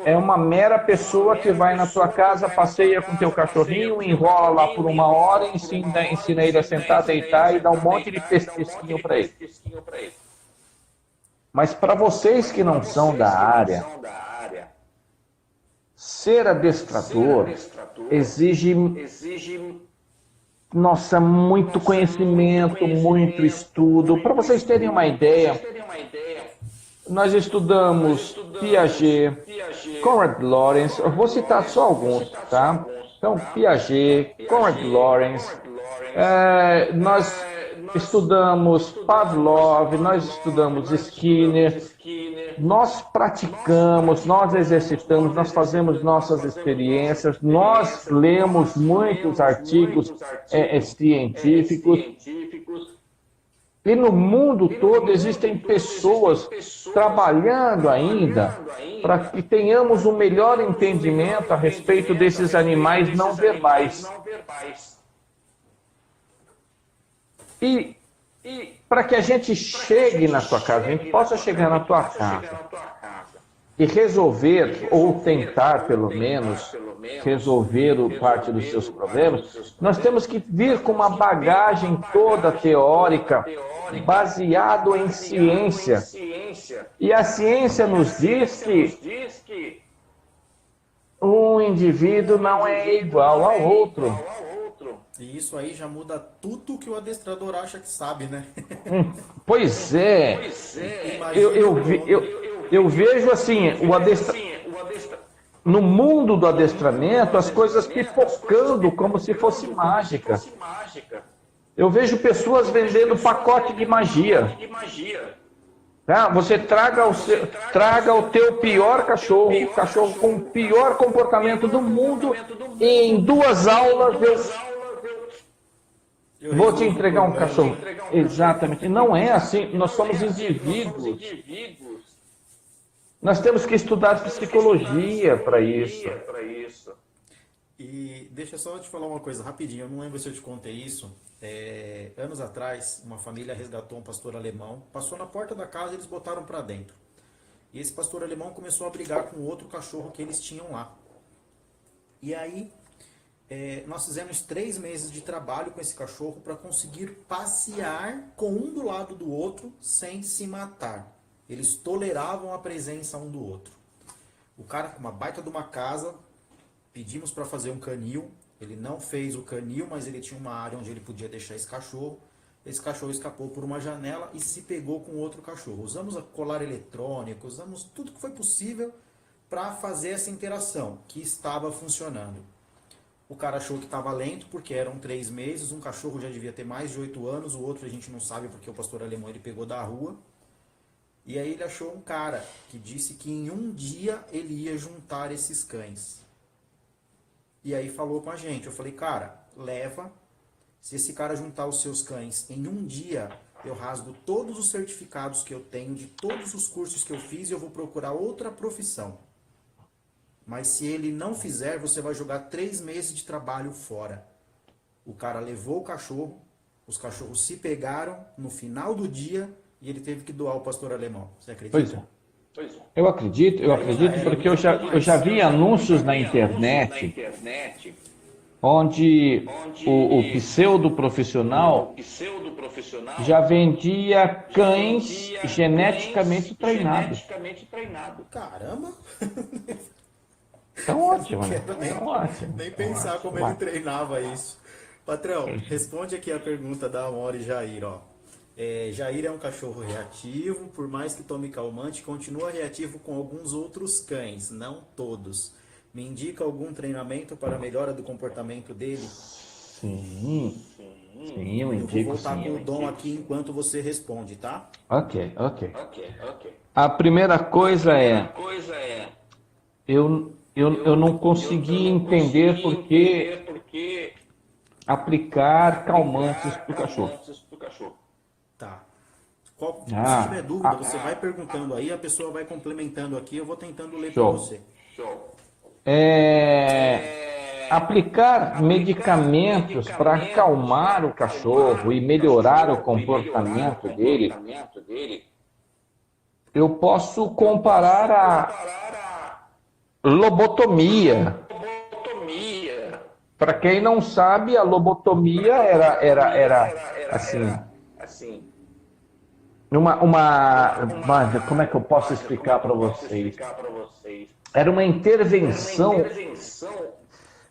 é uma mera pessoa que vai na tua casa, passeia com teu cachorrinho, enrola lá por uma hora, ensina ele a sentar, deitar e dá um monte de pesquisquinho para ele. Mas para vocês que não são da área, ser adestrador exige muito conhecimento, muito estudo. Para vocês terem uma ideia, nós estudamos Piaget, Conrad Lorenz, eu vou citar só alguns, tá? Então, Piaget, Conrad Lorenz, nós estudamos Pavlov, nós estudamos Skinner, nós praticamos, nós exercitamos, nós fazemos nossas experiências, nós lemos muitos artigos científicos. E no mundo todo existem pessoas trabalhando ainda para que tenhamos um melhor entendimento a respeito desses animais não verbais. E para que a gente chegue na tua casa, a gente possa chegar na tua casa e resolver, ou tentar pelo menos, resolver parte dos seus problemas, nós temos que vir com uma bagagem toda teórica, baseado em ciência. E a ciência nos diz que um indivíduo não é igual ao outro. E isso aí já muda tudo que o adestrador acha que sabe, né? Pois é. Eu vejo assim, no mundo do adestramento, as coisas pipocando como se fosse mágica. Eu vejo pessoas vendendo pacote de magia. Tá? Você traga o teu pior cachorro, o cachorro com o pior comportamento do mundo, e em 2 aulas eu vou te entregar um cachorro. Exatamente. Não é assim. Nós somos indivíduos. Nós temos que estudar psicologia para isso. E deixa só eu te falar uma coisa rapidinho. Eu não lembro se eu te contei isso. Anos atrás, uma família resgatou um pastor alemão. Passou na porta da casa e eles botaram para dentro. E esse pastor alemão começou a brigar com outro cachorro que eles tinham lá. E aí... nós fizemos 3 meses de trabalho com esse cachorro para conseguir passear com um do lado do outro sem se matar. Eles toleravam a presença um do outro. O cara com uma baita de uma casa, pedimos para fazer um canil. Ele não fez o canil, mas ele tinha uma área onde ele podia deixar esse cachorro. Esse cachorro escapou por uma janela e se pegou com outro cachorro. Usamos colar eletrônico, usamos tudo que foi possível para fazer essa interação, que estava funcionando. O cara achou que estava lento, porque eram 3 meses, um cachorro já devia ter mais de 8 anos, o outro a gente não sabe porque o pastor alemão ele pegou da rua. E aí ele achou um cara que disse que em um dia ele ia juntar esses cães. E aí falou com a gente, eu falei, cara, leva, se esse cara juntar os seus cães em um dia, eu rasgo todos os certificados que eu tenho, de todos os cursos que eu fiz, e eu vou procurar outra profissão. Mas se ele não fizer, você vai jogar 3 meses de trabalho fora. O cara levou o cachorro, os cachorros se pegaram no final do dia e ele teve que doar o pastor alemão. Você acredita? Pois é. Eu acredito porque eu já vi anúncios na internet onde o pseudo-profissional já vendia cães geneticamente treinados. Caramba! Então ótimo, né? Então, ótimo. Nem pensar como ele treinava isso. Patrão, responde aqui a pergunta da Amora Jair, ó. Jair é um cachorro reativo, por mais que tome calmante, continua reativo com alguns outros cães, não todos. Me indica algum treinamento para a melhora do comportamento dele? Sim, eu indico. Eu vou voltar com o Dom aqui enquanto você responde, tá? Ok. A primeira coisa é, eu não consegui entender por que aplicar calmantes para o cachorro. Tá. Se tiver dúvida, você vai perguntando aí, a pessoa vai complementando aqui, eu vou tentando ler para você. Aplicar medicamentos para acalmar o cachorro e melhorar o comportamento dele, eu posso comparar a lobotomia. Para quem não sabe, a lobotomia era assim, como é que eu posso explicar para vocês? Era uma intervenção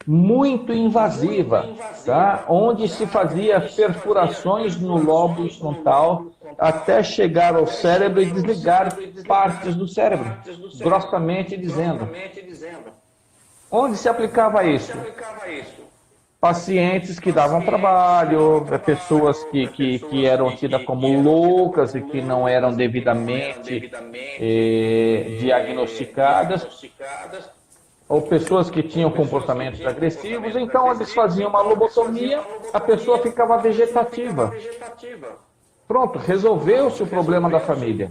muito invasiva, tá? Onde se fazia perfurações no lobo frontal até chegar ao cérebro e desligar partes do cérebro, grossamente dizendo. Onde se aplicava isso? Pacientes que davam trabalho, pessoas que eram tidas como loucas e que não eram devidamente diagnosticadas, ou pessoas que tinham comportamentos agressivos. Então eles faziam uma lobotomia, a pessoa ficava vegetativa. Pronto, resolveu-se o problema da família.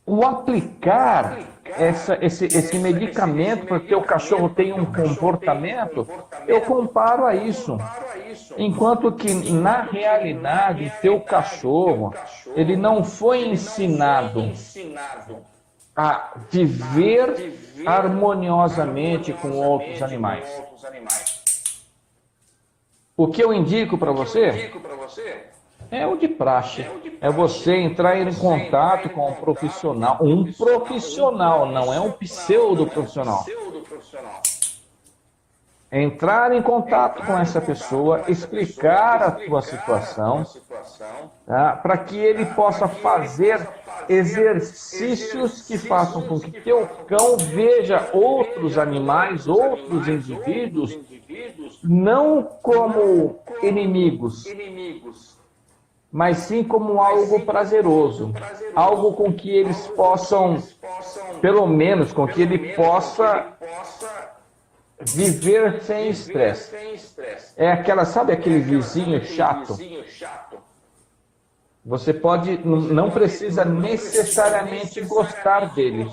O aplicar esse medicamento para que o cachorro tenha um comportamento, eu comparo a isso. Enquanto que, na realidade, teu cachorro, ele não foi ensinado a viver harmoniosamente com outros animais. O que eu indico para você é o de praxe. É você entrar em contato com um profissional. Um profissional, não é um pseudo-profissional. Entrar em contato com essa pessoa, explicar a sua situação, tá? Para que ele possa fazer exercícios que façam com que teu cão veja outros animais, outros indivíduos, não como inimigos, mas sim como algo prazeroso, algo com que eles possam, pelo menos com que ele possa viver sem estresse. É aquela, sabe aquele vizinho chato? Você não precisa necessariamente gostar dele.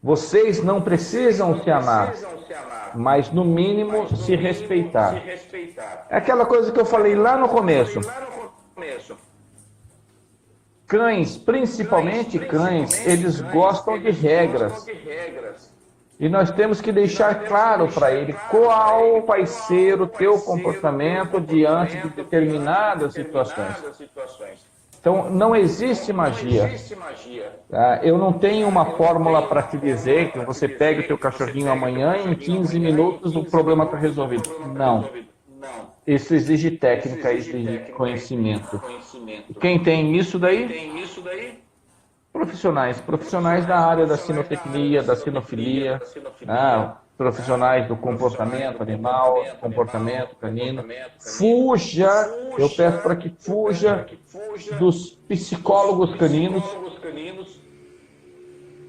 Vocês não precisam se amar, mas no mínimo se respeitar. É aquela coisa que eu falei lá no começo. Cães, principalmente cães, eles gostam de regras. E nós temos que deixar claro para ele qual vai ser o teu comportamento diante de determinadas situações. Então, não existe magia. Tá? Eu não tenho uma fórmula para te dizer que você pega o teu cachorrinho amanhã e em 15 minutos o problema está resolvido. Não. Isso exige técnica, exige conhecimento. Quem tem isso daí? Profissionais da área da sinotecnia, da sinofilia, né? Profissionais do comportamento animal, comportamento canino. Fuja, eu peço para que fuja dos psicólogos caninos,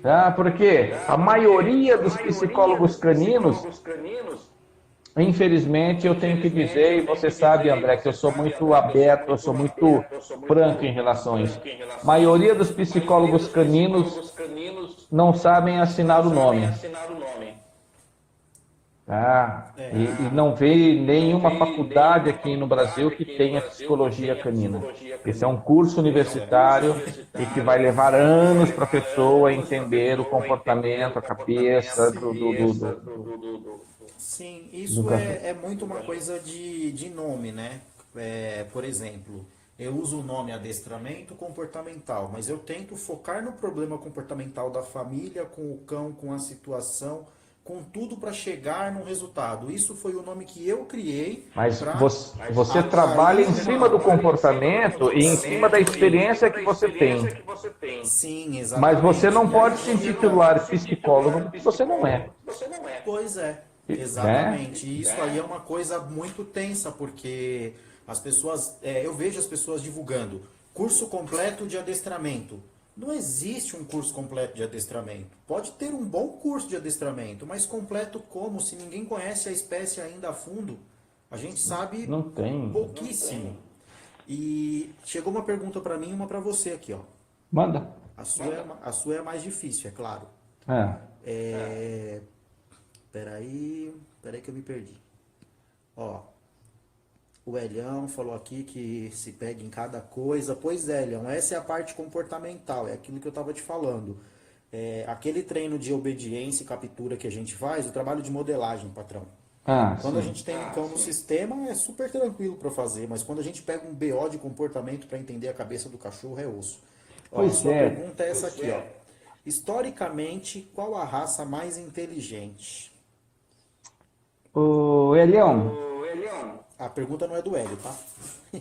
tá? Porque a maioria dos psicólogos caninos, infelizmente, eu tenho que dizer, e você sabe, André, que eu sou muito aberto, eu sou muito franco em relação a isso. A maioria dos psicólogos caninos não sabem assinar o nome. Tá? E não vê nenhuma faculdade aqui no Brasil que tenha psicologia canina. Esse é um curso universitário e que vai levar anos para a pessoa entender o comportamento, a cabeça Sim, do isso cachorro. é muito uma coisa de nome, né? Por exemplo, eu uso o nome adestramento comportamental, mas eu tento focar no problema comportamental da família, com o cão, com a situação, com tudo para chegar num resultado. Isso foi o nome que eu criei Mas para você trabalha atrair em cima do comportamento e em cima da experiência que você tem. Sim, Mas você exatamente. não E aí pode se intitular psicólogo porque você não é. pois é, Né? exatamente. E isso aí é uma coisa muito tensa, porque as pessoas, eu vejo as pessoas divulgando curso completo de adestramento. Não existe um curso completo de adestramento. Pode ter um bom curso de adestramento, mas completo como? Se ninguém conhece a espécie ainda a fundo, a gente sabe Não tem. pouquíssimo. E chegou uma pergunta para mim e uma para você aqui, ó. Manda. A sua é a mais difícil, é claro. É. É, peraí que eu me perdi. Ó, o Elião falou aqui que se pega em cada coisa. Pois é, Elião, essa é a parte comportamental, é aquilo que eu estava te falando. Aquele treino de obediência e captura que a gente faz, o trabalho de modelagem, patrão. Ah, Quando a sim. gente tem um cão no sistema, é super tranquilo para fazer, mas quando a gente pega um BO de comportamento para entender a cabeça do cachorro, é osso. Ó, a Pois sua é. pergunta é essa aqui, ó. Historicamente, qual a raça mais inteligente? O Elião. A pergunta não é do Hélio, tá?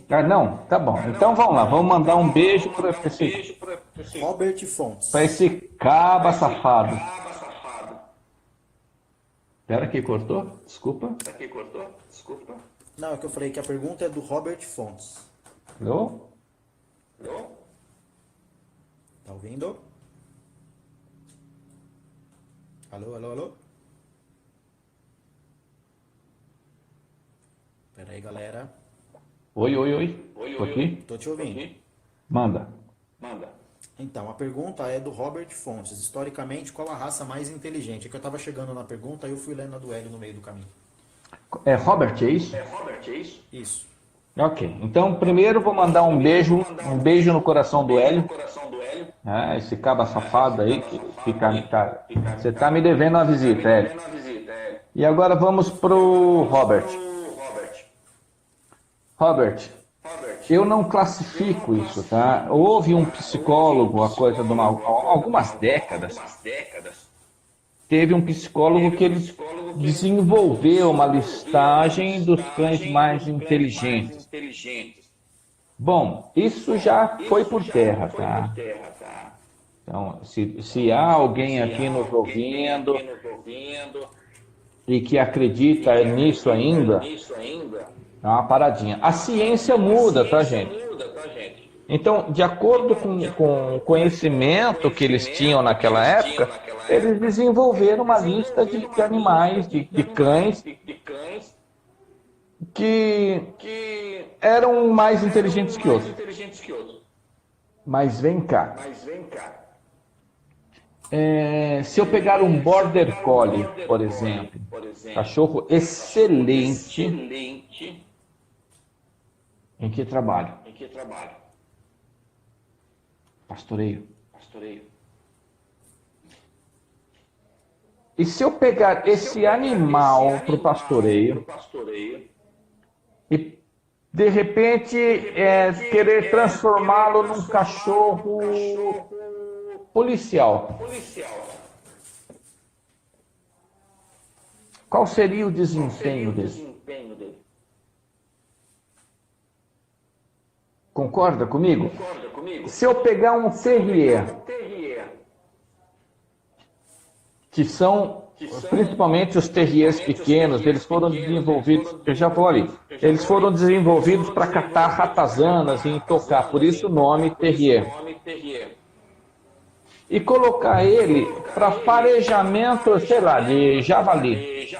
Ah, não, tá bom. Então vamos lá, vamos mandar um beijo Robert para Fontes. esse caba safado. Espera que cortou? Desculpa. Não, é que eu falei que a pergunta é do Robert Fontes. Alô? Tá ouvindo? Alô, alô, alô? Pera aí, galera. Oi. Tô aqui? Tô te ouvindo. Manda. Então, a pergunta é do Robert Fontes. Historicamente, qual a raça mais inteligente? É que eu tava chegando na pergunta e eu fui lendo a do Hélio no meio do caminho. É Robert, é isso? Isso. Ok. Então, primeiro vou mandar um beijo no coração do Hélio. Ah, esse caba safado aí que você tá me devendo uma visita, Hélio. E agora vamos pro Robert. Robert, eu não classifico isso, tá? Houve um psicólogo, algumas décadas, teve um psicólogo que ele desenvolveu uma listagem dos cães mais inteligentes. Bom, isso já foi por terra, tá? Então, se há alguém aqui nos ouvindo e que acredita nisso ainda, é uma paradinha. A ciência muda, tá, gente? Então, de acordo com o conhecimento que eles tinham naquela época, eles desenvolveram uma lista de animais, de cães, que eram mais inteligentes que outros. Mas vem cá. Se eu pegar um Border Collie, por exemplo, cachorro excelente, em que trabalho? Pastoreio. E se eu pegar esse animal para o pastoreio e de repente querer transformá-lo num cachorro policial, qual seria o desempenho dele? Concorda comigo? Se eu pegar um terrier que são principalmente os terriers pequenos, eles foram desenvolvidos, eu já vou ali, eles foram desenvolvidos para catar ratazanas e intocar, por isso o nome terrier. E colocar ele para farejamento, sei lá, de javali.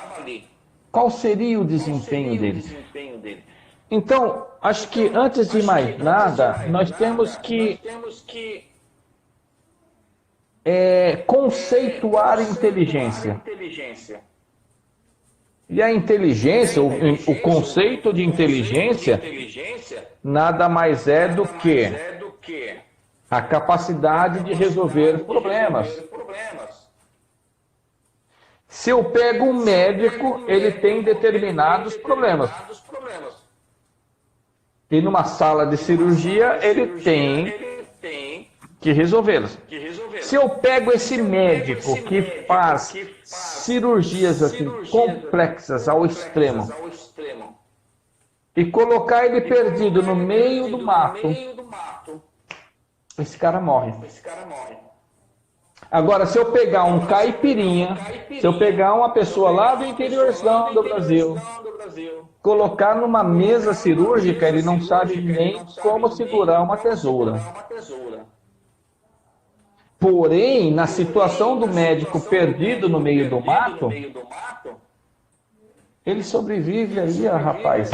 Qual seria o desempenho deles? Então, acho que antes de mais nada, nós temos que conceituar inteligência. E a inteligência, o conceito de inteligência, nada mais é do que a capacidade de resolver problemas. Se eu pego um médico, ele tem determinados problemas. E numa sala de cirurgia, ele tem que resolvê-los. Se eu pego esse médico que faz cirurgias assim complexas ao extremo e colocar ele perdido no meio do mato, esse cara morre. Agora, se eu pegar um caipirinha, se eu pegar uma pessoa lá do interiorzão do Brasil, colocar numa mesa cirúrgica, ele não sabe nem como segurar uma tesoura. Porém, na situação do médico perdido no meio do mato, ele sobrevive ali, rapaz,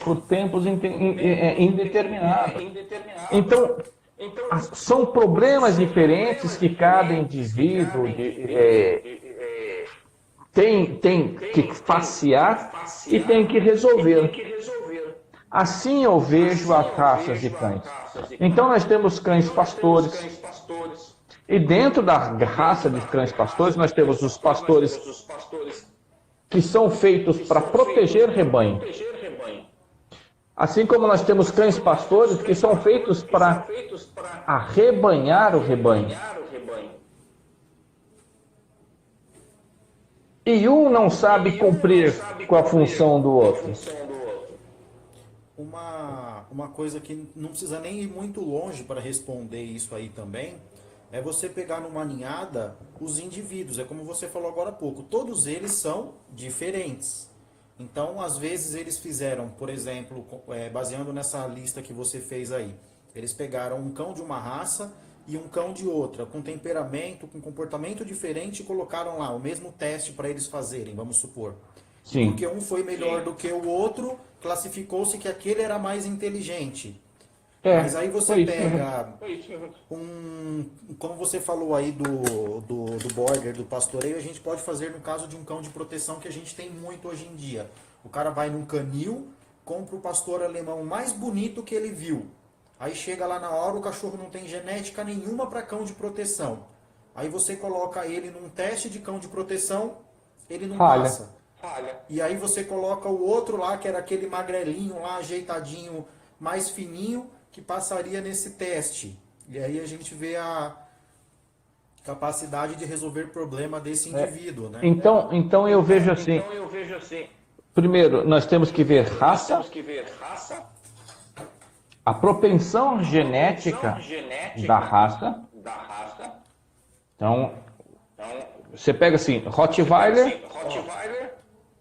por tempos indeterminados. Então, são problemas diferentes que cada indivíduo tem que facear e tem que resolver. Assim eu vejo as raças de cães. Então nós temos cães pastores. E dentro da raça de cães pastores, nós temos os pastores que são feitos para proteger rebanho. Assim como nós temos cães pastores que são feitos para arrebanhar o rebanho. E um não sabe cumprir com a função do outro. Uma coisa que não precisa nem ir muito longe para responder isso aí também, é você pegar numa ninhada os indivíduos. É como você falou agora há pouco, todos eles são diferentes. Então, às vezes eles fizeram, por exemplo, baseando nessa lista que você fez aí, eles pegaram um cão de uma raça e um cão de outra, com temperamento, com comportamento diferente, e colocaram lá o mesmo teste para eles fazerem, vamos supor. Sim. Porque um foi melhor do que o outro, classificou-se que aquele era mais inteligente. Mas aí você pega como você falou aí do border, do pastoreio, a gente pode fazer no caso de um cão de proteção que a gente tem muito hoje em dia. O cara vai num canil, compra o pastor alemão mais bonito que ele viu. Aí chega lá na hora, o cachorro não tem genética nenhuma para cão de proteção. Aí você coloca ele num teste de cão de proteção, ele não passa. E aí você coloca o outro lá, que era aquele magrelinho lá, ajeitadinho, mais fininho, que passaria nesse teste. E aí a gente vê a capacidade de resolver problema desse indivíduo, né? Então eu vejo assim. Primeiro, nós temos que ver raça, a propensão genética da raça. Então, você pega assim, Rottweiler.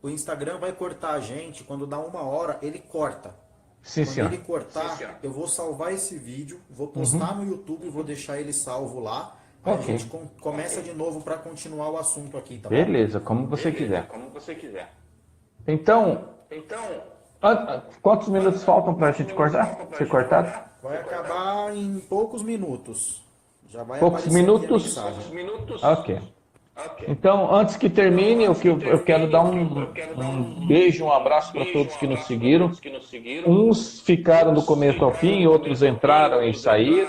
O Instagram vai cortar a gente, quando dá 1 hora, ele corta. Sim, Quando senhor. ele cortar, eu vou salvar esse vídeo, vou postar no YouTube e vou deixar ele salvo lá. Aí a gente começa de novo para continuar o assunto aqui, tá bom? Beleza, como você quiser. Então, quantos minutos faltam para a gente cortar? Ser cortado? Vai acabar em poucos minutos. Já vai Poucos aparecer minutos? aqui a mensagem. Ok. Então, antes que termine, eu quero dar um beijo, um abraço para todos que nos seguiram. Uns ficaram do começo ao fim, outros entraram e saíram.